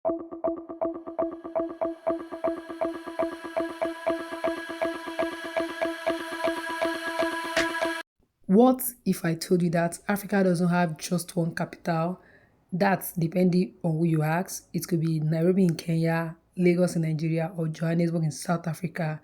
What if I told you that Africa doesn't have just one capital? That's depending on who you ask. It could be Nairobi in Kenya, Lagos in Nigeria, or Johannesburg in South Africa.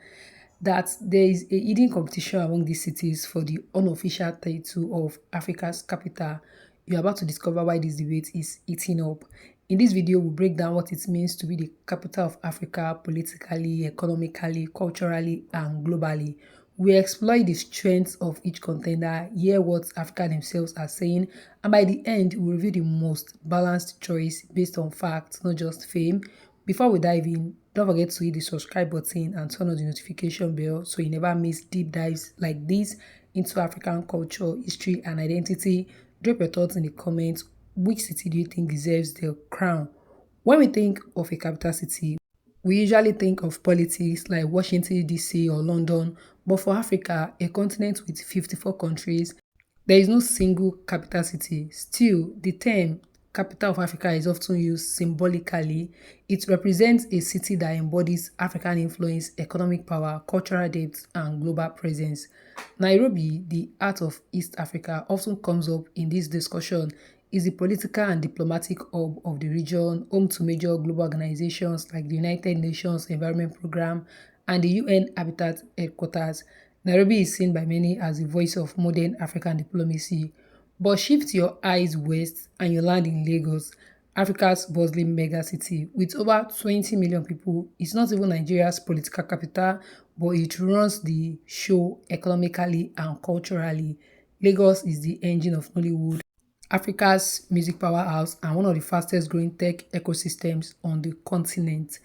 That there is a hidden competition among these cities for the unofficial title of Africa's capital. You're about to discover why this debate is heating up. In this video, we'll break down what it means to be the capital of Africa politically, economically, culturally, and globally. We explore the strengths of each contender, hear what Africa themselves are saying, and by the end, we'll review the most balanced choice based on facts, not just fame. Before we dive in, don't forget to hit the subscribe button and turn on the notification bell so you never miss deep dives like this into African culture, history, and identity. Drop your thoughts in the comments. Which city do you think deserves the crown? When we think of a capital city, we usually think of politics like Washington, D.C. or London, but for Africa, a continent with 54 countries, there is no single capital city. Still, the term capital of Africa is often used symbolically. It represents a city that embodies African influence, economic power, cultural depth, and global presence. Nairobi, the heart of East Africa, often comes up in this discussion, is the political and diplomatic hub of the region, home to major global organizations like the United Nations Environment Programme and the UN Habitat Headquarters. Nairobi is seen by many as the voice of modern African diplomacy. But shift your eyes west and you land in Lagos, Africa's bustling megacity. With over 20 million people, it's not even Nigeria's political capital, but it runs the show economically and culturally. Lagos is the engine of Nollywood, Africa's music powerhouse, and one of the fastest growing tech ecosystems on the continent.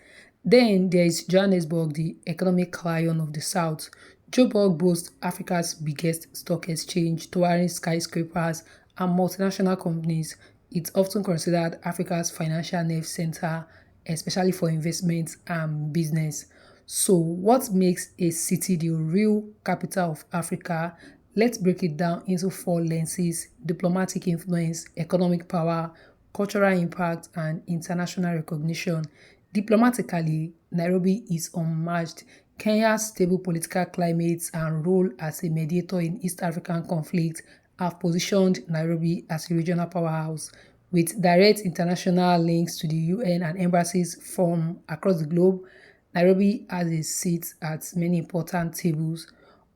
Then there is Johannesburg, the economic lion of the south. Joburg boasts Africa's biggest stock exchange, towering skyscrapers, and multinational companies. It's often considered Africa's financial nerve center, especially for investment and business. So, what makes a city the real capital of Africa? Let's break it down into four lenses: diplomatic influence, economic power, cultural impact, and international recognition. Diplomatically, Nairobi is unmatched. Kenya's stable political climate and role as a mediator in East African conflict have positioned Nairobi as a regional powerhouse. With direct international links to the UN and embassies from across the globe, Nairobi has a seat at many important tables.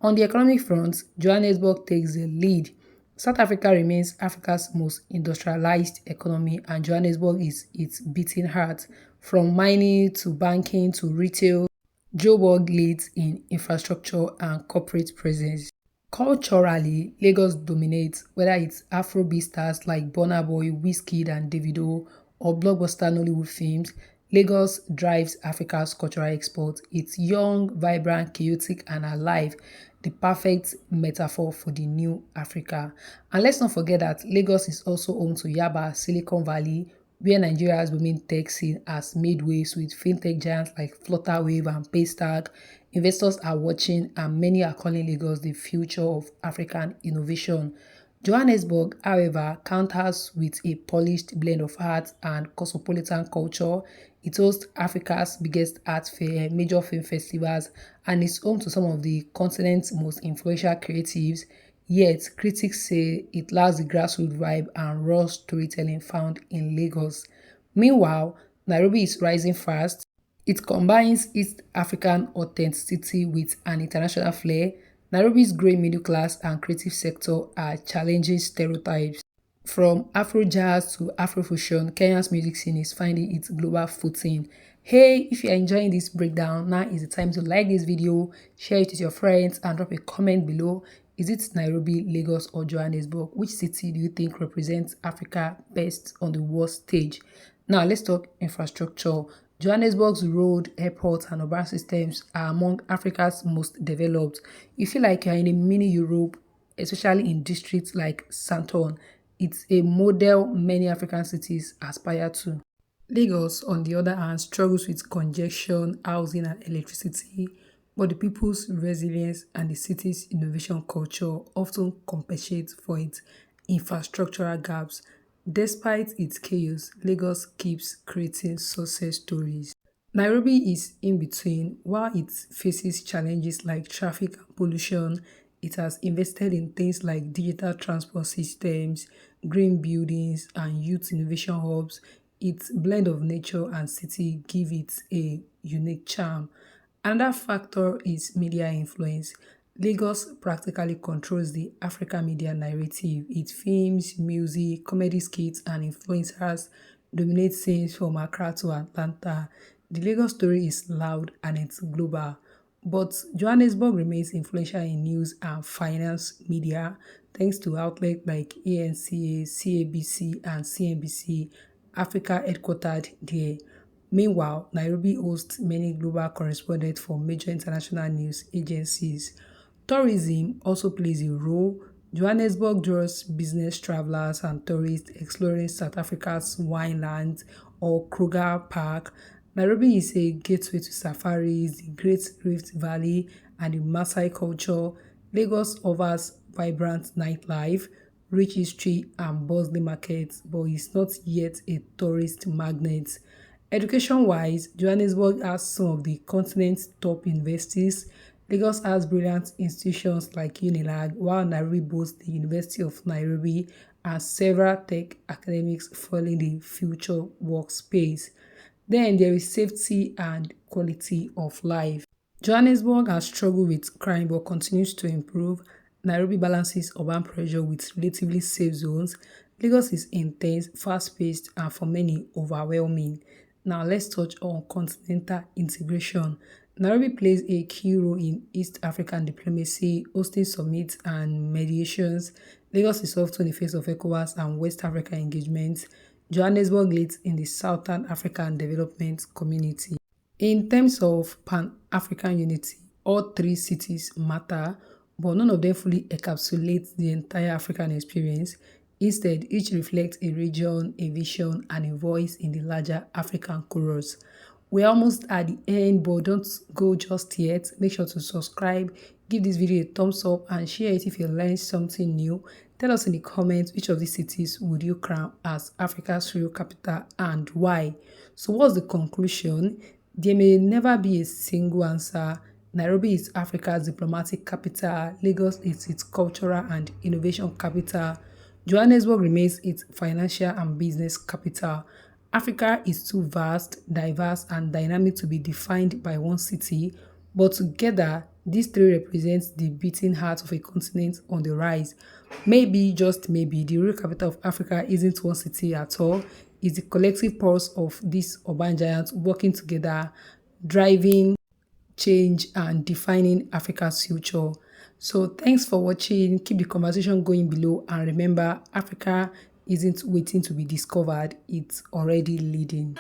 On the economic front, Johannesburg takes the lead. South Africa remains Africa's most industrialized economy, and Johannesburg is its beating heart. From mining to banking to retail, Joburg leads in infrastructure and corporate presence. Culturally, Lagos dominates, whether it's Afrobeat stars like Burna Boy, Wizkid, and Davido, or blockbuster Nollywood films. Lagos drives Africa's cultural export. It's young, vibrant, chaotic, and alive, the perfect metaphor for the new Africa. And let's not forget that Lagos is also home to Yaba, Silicon Valley, where Nigeria's booming tech scene has made waves with fintech giants like Flutterwave and Paystack. Investors are watching, and many are calling Lagos the future of African innovation. Johannesburg, however, counters with a polished blend of art and cosmopolitan culture. It hosts Africa's biggest art fair, major film festivals, and is home to some of the continent's most influential creatives. Yet, critics say it lacks the grassroots vibe and raw storytelling found in Lagos. Meanwhile, Nairobi is rising fast. It combines East African authenticity with an international flair. Nairobi's growing middle class and creative sector are challenging stereotypes. From Afro jazz to Afrofusion, Kenya's music scene is finding its global footing. Hey, if you're enjoying this breakdown, now is the time to like this video, share it with your friends, and drop a comment below. Is it Nairobi, Lagos, or Johannesburg? Which city do you think represents Africa best on the world stage? Now, let's talk infrastructure. Johannesburg's road, airports, and urban systems are among Africa's most developed. You feel like you're in a mini Europe, especially in districts like Santon. It's a model many African cities aspire to. Lagos, on the other hand, struggles with congestion, housing, and electricity, but the people's resilience and the city's innovation culture often compensate for its infrastructural gaps. Despite its chaos, Lagos keeps creating success stories. Nairobi is in between. While it faces challenges like traffic and pollution, it has invested in things like digital transport systems, green buildings, and youth innovation hubs. Its blend of nature and city give it a unique charm. Another factor is media influence. Lagos practically controls the African media narrative. Its films, music, comedy skits, and influencers dominate scenes from Accra to Atlanta. The Lagos story is loud and it's global, but Johannesburg remains influential in news and finance media thanks to outlets like ANC, CABC, and CNBC, Africa headquartered there. Meanwhile, Nairobi hosts many global correspondents for major international news agencies. Tourism also plays a role. Johannesburg draws business travelers and tourists exploring South Africa's winelands or Kruger Park. Nairobi is a gateway to safaris, the Great Rift Valley, and the Maasai culture. Lagos offers vibrant nightlife, rich history, and bustling markets, but is not yet a tourist magnet. Education-wise, Johannesburg has some of the continent's top universities. Lagos has brilliant institutions like UNILAG, while Nairobi boasts the University of Nairobi and several tech academics fueling the future workspace. Then there is safety and quality of life. Johannesburg has struggled with crime but continues to improve. Nairobi balances urban pressure with relatively safe zones. Lagos is intense, fast-paced, and for many, overwhelming. Now let's touch on continental integration. Nairobi plays a key role in East African diplomacy, hosting summits and mediations. Lagos is often in the face of ECOWAS and West Africa engagements. Johannesburg leads in the Southern African Development Community. In terms of Pan-African unity, all three cities matter, but none of them fully encapsulates the entire African experience. Instead, each reflects a region, a vision, and a voice in the larger African chorus. We're almost at the end, but don't go just yet. Make sure to subscribe, give this video a thumbs up, and share it if you learned something new. Tell us in the comments which of these cities would you crown as Africa's real capital and why. So what's the conclusion? There may never be a single answer. Nairobi is Africa's diplomatic capital, Lagos is its cultural and innovation capital, Johannesburg remains its financial and business capital. Africa is too vast, diverse, and dynamic to be defined by one city, but together, these three represent the beating heart of a continent on the rise. Maybe, just maybe, the real capital of Africa isn't one city at all, it's the collective pulse of these urban giants working together, driving change and defining Africa's future. So thanks for watching. Keep the conversation going below and remember Africa isn't waiting to be discovered, it's already leading.